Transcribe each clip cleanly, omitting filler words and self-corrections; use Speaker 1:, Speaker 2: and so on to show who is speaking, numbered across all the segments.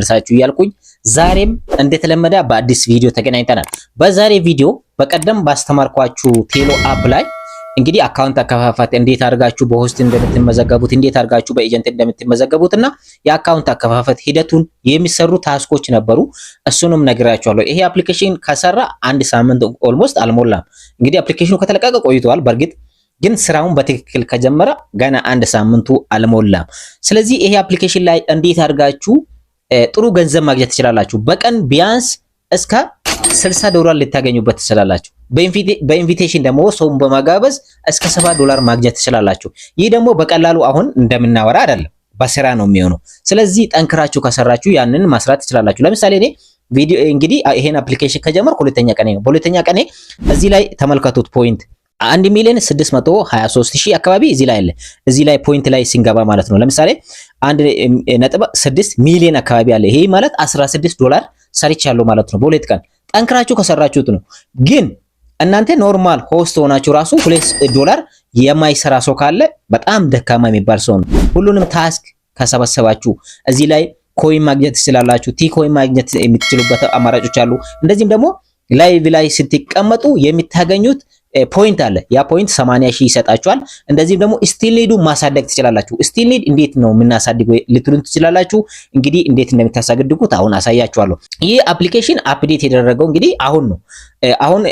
Speaker 1: ደርሳችሁ እያልኩኝ ዛሬም እንደተለመደ በአዲስ ቪዲዮ ተገናኝተናል። በዛሬ ቪዲዮ በቀደም ባስተማርኳችሁ ቴሎ አፕ ላይ እንግዲህ አካውንት አከፋፈት እንዴት አድርጋችሁ በሆስት እንደምትመዘገቡት እንዴት አድርጋችሁ በኤጀንት እንደምትመዘገቡትና የአካውንት አከፋፈት ሂደቱን የሚሰሩ ታስኮች ነበሩ። እሱንም ነግራችኋለሁ። ይሄ አፕሊኬሽን ከሰራ አንድ ሳምንት ኦልሞስት አልሞላም። እንግዲህ አፕሊኬሽኑ ከተለቀቀ ቆይቷል። በእርግጥ ግን ስራውን በትክክል ከጀመረ ገና አንድ ሳምንቱ አልሞላም። ስለዚህ ይሄ አፕሊኬሽን ላይ እንዴት አድርጋችሁ ጥሩ ገንዘብ ማግኘት ትችላላችሁ። በቀን ቢያንስ እስከ $60 ልታገኙበት ትችላላችሁ። በኢንቪቴሽን ደግሞ ሰውን በማጋበዝ እስከ $7 ማግኘት ትችላላችሁ። ይህ ደግሞ በቀላሉ አሁን እንደምናወራ አይደለም፣ በስራ ነው የሚሆነው። ስለዚህ ጠንክራችሁ ከሰራችሁ ያንን ማስራት ትችላላችሁ። ለምሳሌ እኔ ቪዲዮ እንግዲህ ይሄን አፕሊኬሽን ከጀመርኩ ሁለተኛ ቀኔ ነው። በሁለተኛ ቀኔ እዚህ ላይ ተመልከቱት ፖይንት 1,623,000 አካባቢ እዚህ ላይ አለ። እዚህ ላይ ፖይንት ላይ ሲንገባ ማለት ነው። ለምሳሌ 1.6 ሚሊዮን አካባቢ አለ። ይሄ ማለት $16 ሰርቻለሁ ማለት ነው በሁለት ቀን። ጠንክራችሁ ከሰራችሁት ነው። ግን እናንተ ኖርማል ሆስት ሆናችሁ ራሱ $2 የማይሰራ ሰው ካለ በጣም ደካማ የሚባል ሰው ነው። ሁሉንም ታስክ ከሰበሰባችሁ እዚህ ላይ ኮይን ማግኘት ትችላላችሁ። ቲ ኮይን ማግኘት የምትችሉበት አማራጮች አሉ። እንደዚህም ደግሞ ላይቭ ላይ ስትቀመጡ የምታገኙት ፖይንት አለ። ያ ፖይንት 80,000 ይሰጣችኋል። እንደዚህም ደግሞ ስቲል ኒዱ ማሳደግ ትችላላችሁ። ስቲል ኒድ እንዴት ነው የምናሳድገው ልትሉን ትችላላችሁ። እንግዲህ እንዴት እንደምታሳድጉት አሁን አሳያችኋለሁ። ይህ አፕሊኬሽን አፕዴት የተደረገው እንግዲህ አሁን ነው። አሁን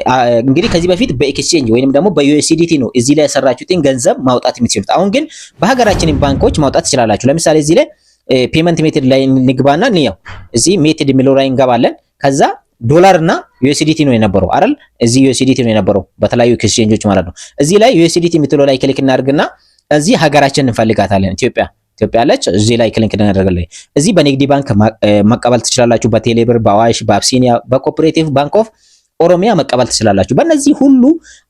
Speaker 1: እንግዲህ ከዚህ በፊት በኤክስቼንጅ ወይንም ደግሞ በዩኤስዲቲ ነው እዚህ ላይ ያሰራችሁትን ገንዘብ ማውጣት የምትችሉት። አሁን ግን በሀገራችን ባንኮች ማውጣት ትችላላችሁ። ለምሳሌ እዚህ ላይ ፔመንት ሜትድ ላይ እንግባና እንየው። እዚህ ሜትድ የሚለው ላይ እንገባለን። ከዛ ዶላር እና ዩኤስዲቲ ነው የነበረው አይደል? እዚህ ዩኤስዲቲ ነው የነበረው በተለያዩ ኤክስቼንጆች ማለት ነው። እዚህ ላይ ዩኤስዲቲ የምትለው ላይ ክሊክ እናድርግና እዚህ ሀገራችንን እንፈልጋታለን። ኢትዮጵያ አለች። እዚህ ላይ ክሊክ እናደርጋለን። እዚህ በንግድ ባንክ መቀበል ትችላላችሁ። በቴሌብር፣ በአዋሽ፣ በአብሲኒያ፣ በኮኦፐሬቲቭ ባንክ ኦፍ ኦሮሚያ መቀበል ትችላላችሁ። በእነዚህ ሁሉ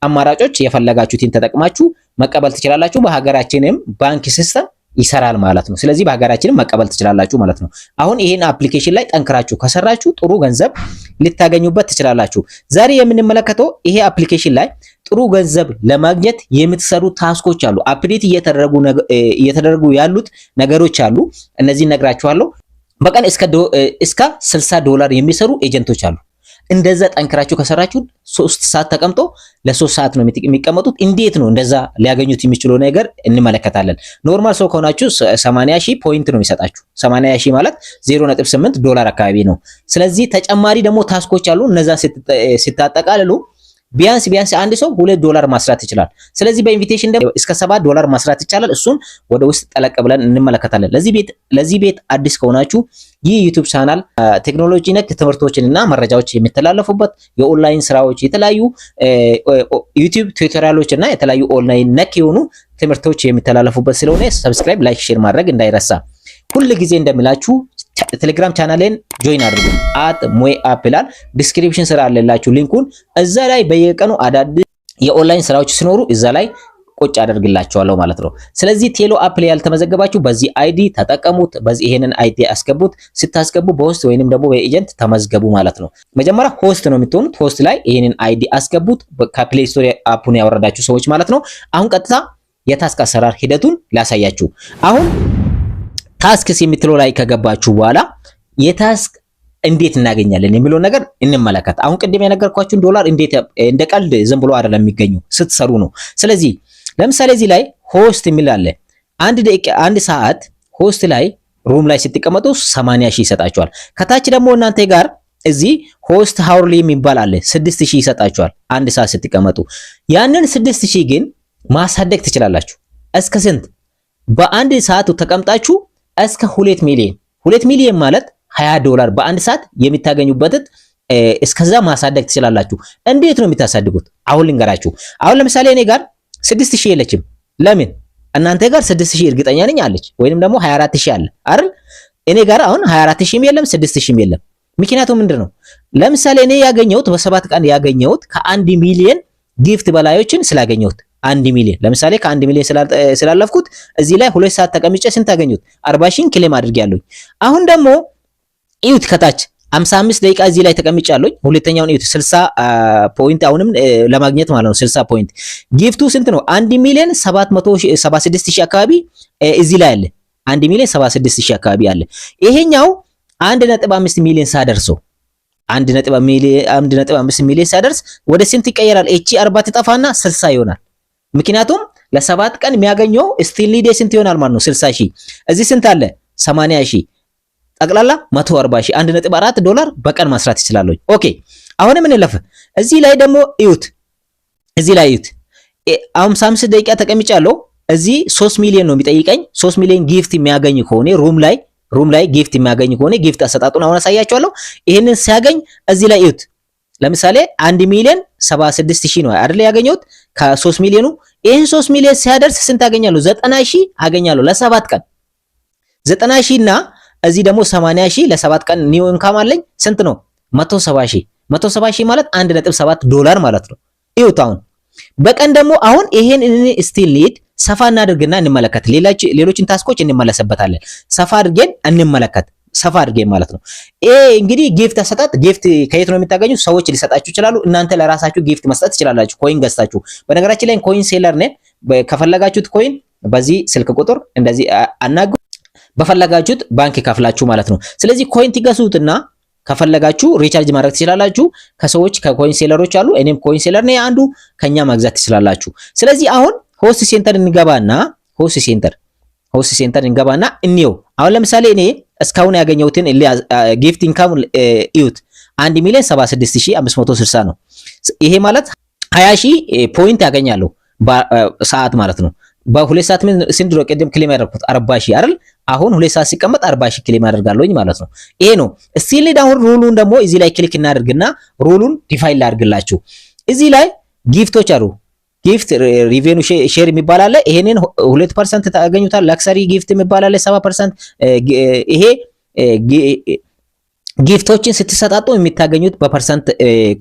Speaker 1: አማራጮች የፈለጋችሁትን ተጠቅማችሁ መቀበል ትችላላችሁ። በሀገራችንም ባንክ ሲስተም ይሰራል ማለት ነው። ስለዚህ በሀገራችንም መቀበል ትችላላችሁ ማለት ነው። አሁን ይሄን አፕሊኬሽን ላይ ጠንክራችሁ ከሰራችሁ ጥሩ ገንዘብ ልታገኙበት ትችላላችሁ። ዛሬ የምንመለከተው ይሄ አፕሊኬሽን ላይ ጥሩ ገንዘብ ለማግኘት የምትሰሩ ታስኮች አሉ። አፕዴት እየተደረጉ ያሉት ነገሮች አሉ። እነዚህ ነግራችኋለሁ። በቀን እስከ $60 የሚሰሩ ኤጀንቶች አሉ። እንደዛ ጠንክራችሁ ከሰራችሁ 3 ሰዓት ተቀምጦ ለ3 ሰዓት ነው የሚቀመጡት። እንዴት ነው እንደዛ ሊያገኙት የሚችለው ነገር እንመለከታለን። ኖርማል ሰው ከሆናችሁ 80,000 ፖይንት ነው የሚሰጣችሁ። 80,000 ማለት $0.8 አካባቢ ነው። ስለዚህ ተጨማሪ ደግሞ ታስኮች አሉ። እነዛ ስታጠቃልሉ ቢያንስ አንድ ሰው $2 ማስራት ይችላል። ስለዚህ በኢንቪቴሽን ደግሞ እስከ $7 ማስራት ይቻላል። እሱን ወደ ውስጥ ጠለቅ ብለን እንመለከታለን። ለዚህ ቤት አዲስ ከሆናችሁ ይህ ዩቲዩብ ቻናል ቴክኖሎጂ ነክ ትምህርቶችንና መረጃዎች የሚተላለፉበት የኦንላይን ስራዎች፣ የተለያዩ ዩቲዩብ ቱቶሪያሎች እና የተለያዩ ኦንላይን ነክ የሆኑ ትምህርቶች የሚተላለፉበት ስለሆነ ሰብስክራይብ፣ ላይክ፣ ሼር ማድረግ እንዳይረሳ። ሁል ጊዜ እንደምላችሁ ቴሌግራም ቻናሌን ጆይን አድርጉ። ሞይ አፕ ይላል ዲስክሪፕሽን ስራ አለላችሁ ሊንኩን። እዛ ላይ በየቀኑ አዳዲስ የኦንላይን ስራዎች ሲኖሩ እዛ ላይ ቁጭ አደርግላችኋለሁ ማለት ነው። ስለዚህ ቴሎ አፕ ላይ ያልተመዘገባችሁ በዚህ አይዲ ተጠቀሙት። በዚህ ይሄንን አይዲ አስገቡት። ስታስገቡ በሆስት ወይንም ደግሞ በኤጀንት ተመዝገቡ ማለት ነው። መጀመሪያ ሆስት ነው የምትሆኑት። ሆስት ላይ ይሄንን አይዲ አስገቡት። ከፕሌይ ስቶር አፑን ያወረዳችሁ ሰዎች ማለት ነው። አሁን ቀጥታ የታስክ አሰራር ሂደቱን ላሳያችሁ። አሁን ታስክስ የምትለው ላይ ከገባችሁ በኋላ የታስክ እንዴት እናገኛለን የሚለው ነገር እንመለከት። አሁን ቅድም የነገርኳችሁን $1 እንዴት እንደ ቀልድ ዝም ብሎ አይደለም የሚገኘው ስትሰሩ ነው። ስለዚህ ለምሳሌ እዚህ ላይ ሆስት የሚል አለ። አንድ ሰዓት ሆስት ላይ ሩም ላይ ስትቀመጡ 80,000 ይሰጣችኋል። ከታች ደግሞ እናንተ ጋር እዚህ ሆስት ሃውርሊ የሚባል አለ 6,000 ይሰጣችኋል አንድ ሰዓት ስትቀመጡ። ያንን 6,000 ግን ማሳደግ ትችላላችሁ። እስከ ስንት? በአንድ ሰዓት ተቀምጣችሁ እስከ 2 ሚሊዮን ማለት $20 በአንድ ሰዓት የሚታገኙበት እስከዛ ማሳደግ ትችላላችሁ። እንዴት ነው የምታሳድጉት? አሁን ልንገራችሁ። አሁን ለምሳሌ እኔ ጋር 6,000 የለችም። ለምን? እናንተ ጋር 6,000 እርግጠኛ ነኝ አለች፣ ወይንም ደግሞ 24,000 አለ አይደል? እኔ ጋር አሁን 24,000 የለም 6,000 የለም። ምክንያቱም ምንድነው? ለምሳሌ እኔ ያገኘሁት በ7 ቀን ያገኘሁት ከ1 ሚሊዮን ጊፍት በላዮችን ስላገኘሁት 1 ሚሊዮን ለምሳሌ ከ1 ሚሊዮን ስላለፍኩት እዚህ ላይ 2 ሰዓት ተቀምጬ ስንት አገኘሁት? 40,000 ክሌም አድርጌያለሁ። አሁን ደግሞ እዩት ከታች 55 ደቂቃ እዚህ ላይ ተቀምጫለሁ። ሁለተኛውን እዩት 60 ፖይንት አሁንም ለማግኘት ማለት ነው 60 ፖይንት። ጊፍቱ ስንት ነው? 1,776,000 አካባቢ እዚህ ላይ አለ። 1,760,000 አካባቢ አለ። ይሄኛው 1.5 ሚሊዮን ሳደርሰው 1.5 ሚሊዮን ሳደርስ ወደ ስንት ይቀየራል? እቺ 40 ትጠፋና 60 ይሆናል። ምክንያቱም ለሰባት ቀን የሚያገኘው ስቲል ኒድ ስንት ይሆናል ማለት ነው? 60 ሺህ። እዚህ ስንት አለ? 80 ሺህ። ጠቅላላ 140 ሺህ። 1.4 ዶላር በቀን ማስራት ይችላል። ኦኬ አሁን ምን ለፈ እዚህ ላይ ደግሞ እዩት። እዚህ ላይ እዩት 55 ደቂቃ ተቀምጫለሁ። እዚህ 3 ሚሊዮን ነው የሚጠይቀኝ። 3 ሚሊዮን ጊፍት የሚያገኝ ከሆነ ሩም ላይ ጊፍት የሚያገኝ ከሆነ ጊፍት አሰጣጡን አሁን አሳያችኋለሁ። ይሄንን ሲያገኝ እዚህ ላይ እዩት። ለምሳሌ 1 ሚሊዮን 76 ሺህ ነው አይደል ያገኘሁት ከ3 ሚሊዮኑ። ይሄን 3 ሚሊዮን ሲያደርስ ስንት አገኛለሁ? 90 ሺህ አገኛለሁ ለሰባት ቀን 90 ሺህ እና እዚህ ደግሞ 80 ሺህ ለሰባት ቀን ኒው ኢንካም አለኝ። ስንት ነው? 170 ሺህ። 170 ሺህ ማለት 1.7 ዶላር ማለት ነው። እዩት አሁን በቀን ደግሞ አሁን ይሄን ስቲል ኒድ ሰፋ እናድርግና እንመለከት። ሌሎችን ታስኮች እንመለስበታለን። ሰፋ አድርገን እንመለከት። ሰፋ አድርገን ማለት ነው። ይሄ እንግዲህ ጊፍት አሰጣጥ ጊፍት ከየት ነው የምታገኙት? ሰዎች ሊሰጣችሁ ይችላሉ። እናንተ ለራሳችሁ ጊፍት መስጠት ትችላላችሁ። ኮይን ገዝታችሁ። በነገራችን ላይ ኮይን ሴለር ነን። ከፈለጋችሁት ኮይን በዚህ ስልክ ቁጥር እንደዚህ አናግሩ። በፈለጋችሁት ባንክ ከፍላችሁ ማለት ነው። ስለዚህ ኮይን ትገዙትና ከፈለጋችሁ ሪቻርጅ ማድረግ ትችላላችሁ። ከሰዎች ከኮይን ሴለሮች አሉ። እኔም ኮይን ሴለር ነኝ አንዱ። ከኛ መግዛት ትችላላችሁ። ስለዚህ አሁን ሆስት ሴንተር እንገባና ሆስት ሴንተር እንገባና እንየው። አሁን ለምሳሌ እኔ እስካሁን ያገኘሁትን ጊፍት ኢንካም እዩት 1 ሚሊዮን 76560 ነው። ይሄ ማለት 20 ሺህ ፖይንት ያገኛለሁ በሰዓት ማለት ነው። በሁለት ሰዓት ምን ስንት ነው ቅድም ክሌም ያደረኩት 40 ሺህ አይደል? አሁን ሁለት ሰዓት ሲቀመጥ 40 ሺህ ክሌም አደርጋለሁኝ ማለት ነው። ይሄ ነው ስቲል ኒድ። አሁን ሩሉን ደግሞ እዚህ ላይ ክሊክ እናደርግና ሩሉን ዲፋይን ላድርግላችሁ። እዚህ ላይ ጊፍቶች አሉ። ጊፍት ሪቬኑ ሼር የሚባል አለ። ይሄንን 2% ታገኙታል። ላክሰሪ ጊፍት የሚባል አለ 7%። ይሄ ጊፍቶችን ስትሰጣጡ የሚታገኙት በፐርሰንት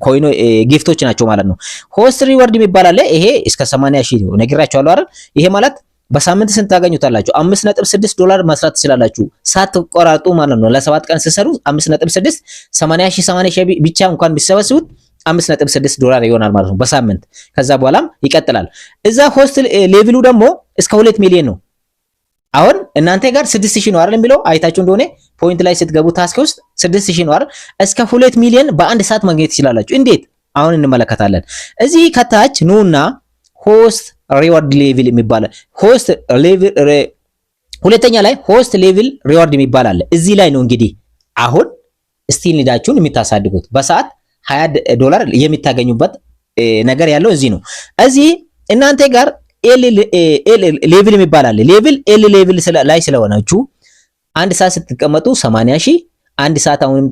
Speaker 1: ኮይኖ ጊፍቶች ናቸው ማለት ነው። ሆስት ሪዋርድ የሚባል አለ። ይሄ እስከ 80 ሺህ ነው ነግራችኋለሁ አይደል? ይሄ ማለት በሳምንት ስንት ታገኙታላችሁ? 5.6 ዶላር መስራት ትችላላችሁ ሳትቆራጡ ማለት ነው። ለሰባት ቀን ሲሰሩ 5.6 80 ሺህ ብቻ እንኳን ቢሰበስቡት 5.6 ዶላር ይሆናል ማለት ነው በሳምንት። ከዛ በኋላም ይቀጥላል። እዛ ሆስት ሌቭሉ ደግሞ እስከ 2 ሚሊዮን ነው። አሁን እናንተ ጋር 6000 ነው አይደል የሚለው አይታችሁ እንደሆነ ፖይንት ላይ ስትገቡ ታስክ ውስጥ 6000 ነው አይደል? እስከ 2 ሚሊዮን በአንድ ሰዓት ማግኘት ትችላላችሁ። እንዴት? አሁን እንመለከታለን። እዚህ ከታች ኑና ሆስት ሪዋርድ ሌቭል የሚባል ሆስት ሌቭል ሁለተኛ ላይ ሆስት ሌቭል ሪዋርድ የሚባል አለ። እዚህ ላይ ነው እንግዲህ አሁን ስቲል ኒዳችሁን የምታሳድጉት በሰዓት 20 ዶላር የሚታገኙበት ነገር ያለው እዚህ ነው። እዚህ እናንተ ጋር ኤል ሌቭል የሚባል አለ። ኤል ሌቭል ላይ ስለሆናችሁ አንድ ሰዓት ስትቀመጡ 80 ሺህ አንድ ሰዓት አሁንም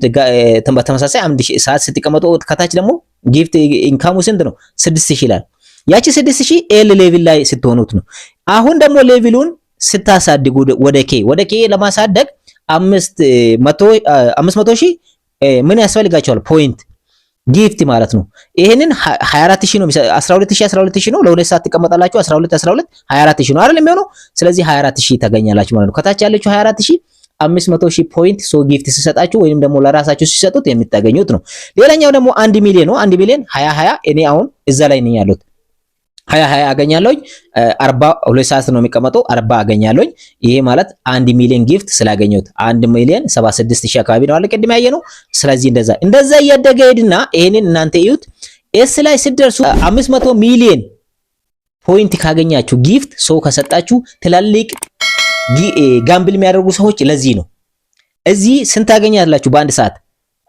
Speaker 1: በተመሳሳይ 1 ሰዓት ስትቀመጡ ከታች ደግሞ ጊፍት ኢንካሙ ስንት ነው? 6000 ይላል። ያቺ 6000 ኤል ሌቭል ላይ ስትሆኑት ነው። አሁን ደግሞ ሌቭሉን ስታሳድጉ ወደ ኬ ለማሳደግ 500 ሺህ ምን ያስፈልጋቸዋል? ፖይንት ጊፍት ማለት ነው። ይሄንን 24000 ነው 12000 ነው። ለሁለት ሰዓት ትቀመጣላችሁ 12 24000 ነው አይደል የሚሆነው። ስለዚህ 24000 ታገኛላችሁ ማለት ነው። ከታች ያለችው 24000 500,000 ፖይንት ሶ ጊፍት ሲሰጣችሁ ወይንም ደግሞ ለራሳችሁ ሲሰጡት የምታገኙት ነው። ሌላኛው ደግሞ 1 ሚሊዮን ነው። 1 ሚሊዮን 20 እኔ አሁን እዛ ላይ ነኝ ያለሁት 20 አገኛለሁኝ። 42 ሰዓት ነው የሚቀመጠው 40 አገኛለሁኝ። ይሄ ማለት 1 ሚሊዮን ጊፍት ስላገኘሁት 1 ሚሊዮን 76000 አካባቢ ነው አለ ቅድም ያየ ነው። ስለዚህ እንደዛ እያደገ ሄድና ይሄንን እናንተ እዩት። ኤስ ላይ ስትደርሱ 500 ሚሊዮን ፖይንት ካገኛችሁ ጊፍት ሰው ከሰጣችሁ ትላልቅ ጋምብል የሚያደርጉ ሰዎች ለዚህ ነው። እዚህ ስንት ታገኛላችሁ? በአንድ ሰዓት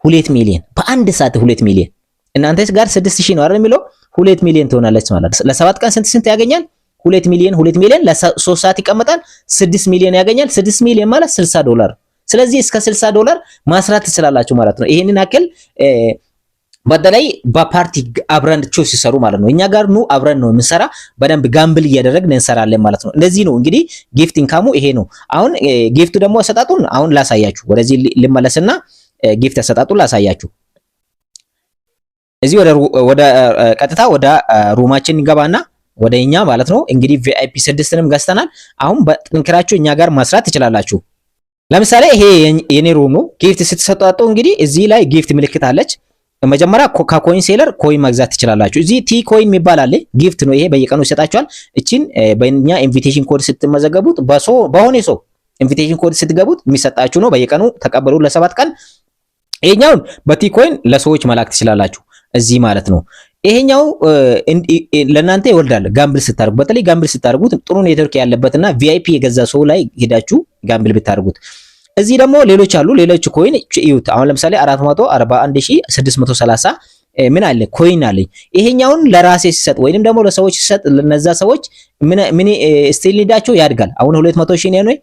Speaker 1: 2 ሚሊዮን በአንድ ሰዓት 2 ሚሊዮን። እናንተ ጋር 6000 ነው አይደል የሚለው 2 ሚሊዮን ትሆናለች ማለት ነው። ለሰባት ቀን ስንት ያገኛል? 2 ሚሊዮን ለ3 ሰዓት ይቀመጣል 6 ሚሊዮን ያገኛል። 6 ሚሊዮን ማለት 60 ዶላር። ስለዚህ እስከ 60 ዶላር ማስራት ትችላላችሁ ማለት ነው። ይሄንን አክል በተለይ በፓርቲ አብረን ቾስ ሲሰሩ ማለት ነው። እኛ ጋር ኑ አብረን ነው የምንሰራ፣ በደንብ ጋምብል እያደረግን እንሰራለን ማለት ነው። እንደዚህ ነው እንግዲህ ጊፍት ኢንካሙ ይሄ ነው። አሁን ጊፍቱ ደግሞ አሰጣጡን አሁን ላሳያችሁ። ወደዚህ ልመለስና ጊፍት አሰጣጡን ላሳያችሁ። እዚህ ወደ ቀጥታ ወደ ሩማችን እንገባና ወደኛ ማለት ነው እንግዲህ ቪአይፒ 6ንም ገዝተናል። አሁን በጥንክራችሁ እኛ ጋር መስራት ትችላላችሁ። ለምሳሌ ይሄ የኔ ሩም ነው። ጊፍት ስትሰጣጡ እንግዲህ እዚህ ላይ ጊፍት ምልክት አለች። መጀመሪያ ከኮይን ሴለር ኮይን መግዛት ትችላላችሁ። እዚህ ቲ ኮይን የሚባል አለ። ጊፍት ነው ይሄ በየቀኑ ይሰጣችኋል። እቺን በእኛ ኢንቪቴሽን ኮድ ስትመዘገቡት በሆነ ሰው ኢንቪቴሽን ኮድ ስትገቡት የሚሰጣችሁ ነው። በየቀኑ ተቀበሉ ለ7 ቀን። ይሄኛውን በቲኮይን ለሰዎች መላክ ትችላላችሁ እዚህ ማለት ነው። ይሄኛው ለእናንተ ይወልዳል። ጋምብል ስታርጉ በተለይ ጋምብል ስታርጉት ጥሩ ኔትወርክ ያለበትና ቪአይፒ የገዛ ሰው ላይ ሄዳችሁ ጋምብል ብታርጉት። እዚህ ደግሞ ሌሎች አሉ። ሌሎች ኮይን እዩት። አሁን ለምሳሌ 441630 ምን አለ ኮይን አለኝ። ይሄኛውን ለራሴ ሲሰጥ ወይንም ደግሞ ለሰዎች ሲሰጥ ለነዛ ሰዎች ምን ስቲል ኒዳቸው ያድጋል። አሁን 200,000 ነው።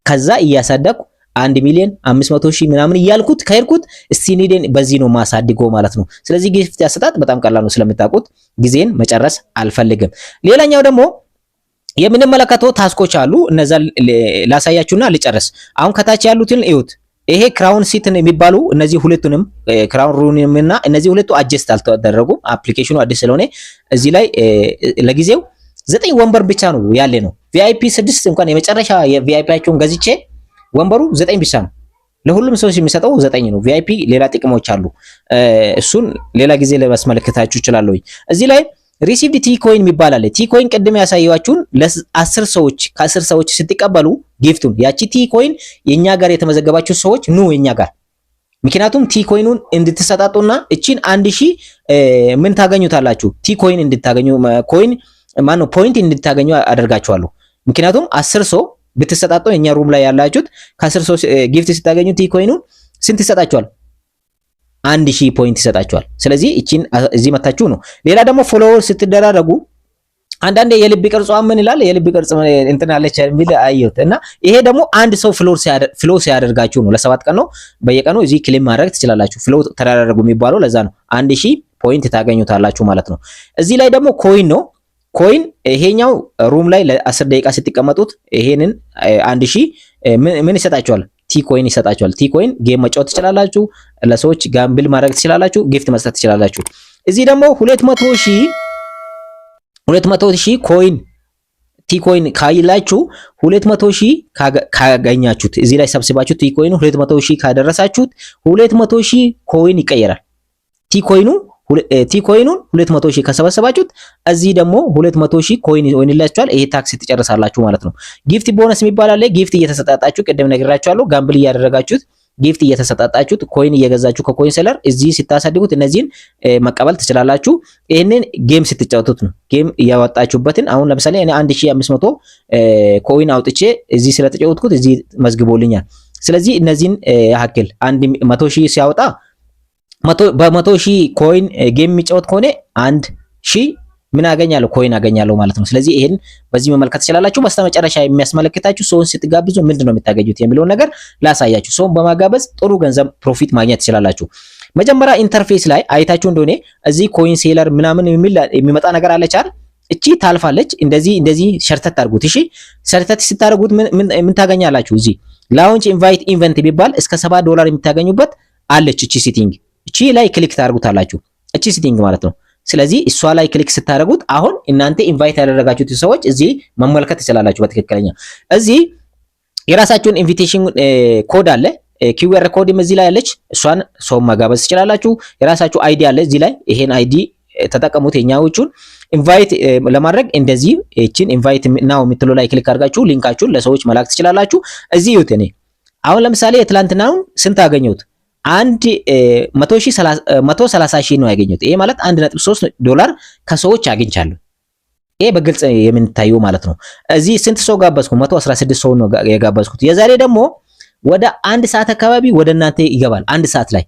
Speaker 1: ከዛ እያሳደኩ 1,500,000 ምናምን እያልኩት ከሄድኩት ስቲል ኒዴን በዚህ ነው ማሳድገው ማለት ነው። ስለዚህ ጊፍት ያሰጣጥ በጣም ቀላል ነው። ስለምታውቁት ጊዜን መጨረስ አልፈልግም። ሌላኛው ደግሞ የምንመለከተው ታስኮች አሉ። እነዛ ላሳያችሁና ልጨርስ። አሁን ከታች ያሉትን እዩት። ይሄ ክራውን ሲት የሚባሉ እነዚህ ሁለቱንም ክራውን ሩንም እና እነዚህ ሁለቱ አጀስት አልተደረጉም። አፕሊኬሽኑ አዲስ ስለሆነ እዚህ ላይ ለጊዜው 9 ወንበር ብቻ ነው ያለ ነው። ቪአይፒ 6 እንኳን የመጨረሻ የቪአይፒያቸውን ገዝቼ ወንበሩ 9 ብቻ ነው። ለሁሉም ሰው የሚሰጠው 9 ነው። ቪአይፒ ሌላ ጥቅሞች አሉ። እሱን ሌላ ጊዜ ለማስመለከታችሁ እችላለሁ። እዚህ ላይ ሪሲቭድ ቲ ኮይን የሚባል አለ። ቲ ኮይን ቅድም ያሳየዋችሁን ለ10 ሰዎች ከ10 ሰዎች ስትቀበሉ ጊፍቱን ያቺ ቲ ኮይን የኛ ጋር የተመዘገባችሁ ሰዎች ኑ የኛ ጋር። ምክንያቱም ቲ ኮይኑን እንድትሰጣጡና እቺን 1000 ምን ታገኙታላችሁ? ቲ ኮይን እንድታገኙ ኮይን ማነው ፖይንት እንድታገኙ አደርጋችኋለሁ። ምክንያቱም 10 ሰው ብትሰጣጡ የኛ ሩም ላይ ያላችሁት ከ10 ሰው ጊፍት ስታገኙ ቲ ኮይኑን ስንት ይሰጣችኋል? 1000 ፖይንት ይሰጣችኋል። ስለዚህ እቺን እዚህ መታችሁ ነው። ሌላ ደግሞ ፎሎወር ስትደራረጉ አንዳንዴ የልብ ቅርጿ ምን ይላል? የልብ ቅርጽ እንትን አለች የሚል አየሁት እና ይሄ ደግሞ አንድ ሰው ፍሎ ሲያደርጋችሁ ነው። ለ7 ቀን ነው። በየቀኑ እዚህ ክሌም ማድረግ ትችላላችሁ። ፍሎ ተደራረጉ የሚባለው ለዛ ነው። 1000 ፖይንት ታገኙታላችሁ ማለት ነው። እዚህ ላይ ደግሞ ኮይን ነው። ኮይን ይሄኛው ሩም ላይ ለ10 ደቂቃ ስትቀመጡት ይሄንን 1000 ምን ይሰጣችኋል? ቲ ኮይን ይሰጣችኋል። ቲ ኮይን ጌም መጫወት ትችላላችሁ። ለሰዎች ጋምብል ማድረግ ትችላላችሁ። ጊፍት መስጠት ትችላላችሁ። እዚህ ደግሞ 200,000 ኮይን ቲ ኮይን ካይላችሁ 200,000 ካገኛችሁት እዚህ ላይ ሰብስባችሁ ቲ ኮይኑ 200,000 ካደረሳችሁት 200,000 ኮይን ይቀየራል። ቲ ኮይኑን 200,000 ከሰበሰባችሁት እዚህ ደግሞ 200,000 ኮይን ይሆንላችኋል። ይሄ ታክስ ትጨርሳላችሁ ማለት ነው። ጊፍት ቦነስ የሚባል አለ። ጊፍት እየተሰጣጣችሁ ቅድም ነግራችኋለሁ። ጋምብል እያደረጋችሁት ጊፍት እየተሰጣጣችሁ ኮይን እየገዛችሁ ከኮይን ሴለር እዚህ ስታሳድጉት እነዚህን መቀበል ትችላላችሁ። ይሄንን ጌም ስትጫወቱት ነው። ጌም እያወጣችሁበትን አሁን ለምሳሌ እኔ 1500 ኮይን አውጥቼ እዚህ ስለተጫወትኩት እዚህ መዝግቦልኛል። ስለዚህ እነዚህን ያክል 100,000 ሲያወጣ በ100,000 ኮይን ጌም የሚጫወት ከሆነ 1,000 ምን አገኛለሁ? ኮይን አገኛለሁ ማለት ነው። ስለዚህ ይሄን በዚህ መመልከት ትችላላችሁ። በስተመጨረሻ የሚያስመለክታችሁ ሰውን ስትጋብዙ ምንድነው የምታገኙት የሚለውን ነገር ላሳያችሁ። ሰውን በማጋበዝ ጥሩ ገንዘብ ፕሮፊት ማግኘት ትችላላችሁ። መጀመሪያ ኢንተርፌስ ላይ አይታችሁ እንደሆነ እዚህ ኮይን ሴለር ምናምን የሚመጣ ነገር አለች አይደል? እቺ ታልፋለች። እንደዚህ ሸርተት አድርጉት። እሺ ሸርተት ስታደርጉት ምን ታገኛላችሁ? እዚህ ላውንች ኢንቫይት ኢቨንት ቢባል እስከ $7 የምታገኙበት አለች። እቺ ሴቲንግ እቺ ላይ ክሊክ ታደርጉታላችሁ። እቺ ሴቲንግ ማለት ነው። ስለዚህ እሷ ላይ ክሊክ ስታደርጉት አሁን እናንተ ኢንቫይት ያደረጋችሁት ሰዎች እዚህ መመልከት ትችላላችሁ። በትክክለኛ እዚህ የራሳችሁን ኢንቪቴሽን ኮድ አለ። ኪውአር ኮድም እዚህ ላይ አለች። እሷን ሰው ማጋበዝ ትችላላችሁ። የራሳችሁ አይዲ አለ እዚህ ላይ። ይሄን አይዲ ተጠቀሙት። የኛዎቹን ኢንቫይት ለማድረግ እንደዚህ እቺን ኢንቫይት ናው የምትለው ላይ ክሊክ አድርጋችሁ ሊንካችሁን ለሰዎች መላክ ትችላላችሁ። እዚህ ይሁት። እኔ አሁን ለምሳሌ የትላንትናውን ስንት አገኘሁት? 130,000 ነው ያገኘሁት። ይሄ ማለት $1.3 ከሰዎች አግኝቻለሁ። ይሄ በግልጽ የምንታየው ማለት ነው። እዚህ ስንት ሰው ጋበዝኩ? 116 ሰው ነው የጋበዝኩት። የዛሬ ደግሞ ወደ 1 ሰዓት አካባቢ ወደ እናንተ ይገባል። 1 ሰዓት ላይ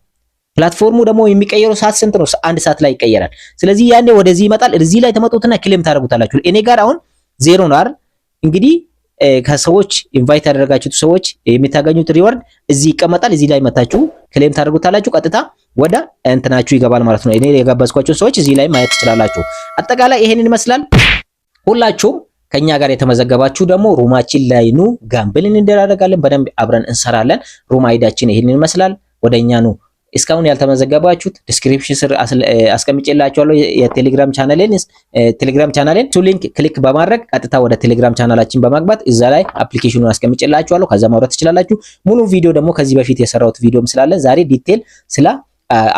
Speaker 1: ፕላትፎርሙ ደግሞ የሚቀየረው ሰዓት ስንት ነው? 1 ሰዓት ላይ ይቀየራል። ስለዚህ ያኔ ወደዚህ ይመጣል። እዚህ ላይ ተመጡትና ክሌም ታደርጉታላችሁ። እኔ ጋር አሁን 0 ነው አይደል? እንግዲህ ከሰዎች ኢንቫይት ያደረጋችሁት ሰዎች የምታገኙት ሪዋርድ እዚህ ይቀመጣል። እዚህ ላይ መታችሁ ክሌም ታደርጉታላችሁ። ቀጥታ ወደ እንትናችሁ ይገባል ማለት ነው። እኔ የጋበዝኳቸው ሰዎች እዚህ ላይ ማየት ትችላላችሁ። አጠቃላይ ይሄንን ይመስላል። ሁላችሁም ከኛ ጋር የተመዘገባችሁ ደግሞ ሩማችን ላይ ኑ፣ ጋምብል እንደራረጋለን፣ በደንብ አብረን እንሰራለን። ሩም አይዳችን ይሄንን ይመስላል። ወደኛ ኑ። እስካሁን ያልተመዘገባችሁት ዲስክሪፕሽን ስር አስቀምጬላችኋለሁ የቴሌግራም ቻናሌን ቱ ሊንክ ክሊክ በማድረግ ቀጥታ ወደ ቴሌግራም ቻናላችን በማግባት እዛ ላይ አፕሊኬሽኑን አስቀምጬላችኋለሁ። ከዛ ማውረድ ትችላላችሁ። ሙሉ ቪዲዮ ደግሞ ከዚህ በፊት የሰራሁት ቪዲዮም ስላለ ዛሬ ዲቴል ስለ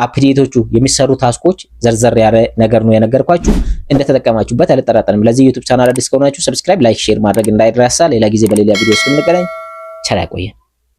Speaker 1: አፕዴቶቹ የሚሰሩ ታስኮች ዘርዘር ያለ ነገር ነው የነገርኳችሁ። እንደተጠቀማችሁበት አልጠራጠርም። ለዚህ ዩቲዩብ ቻናል አዲስ ከሆናችሁ ሰብስክራይብ፣ ላይክ፣ ሼር ማድረግ እንዳይረሳ። ሌላ ጊዜ በሌላ ቪዲዮ እስክንገናኝ ቸር ያቆየን።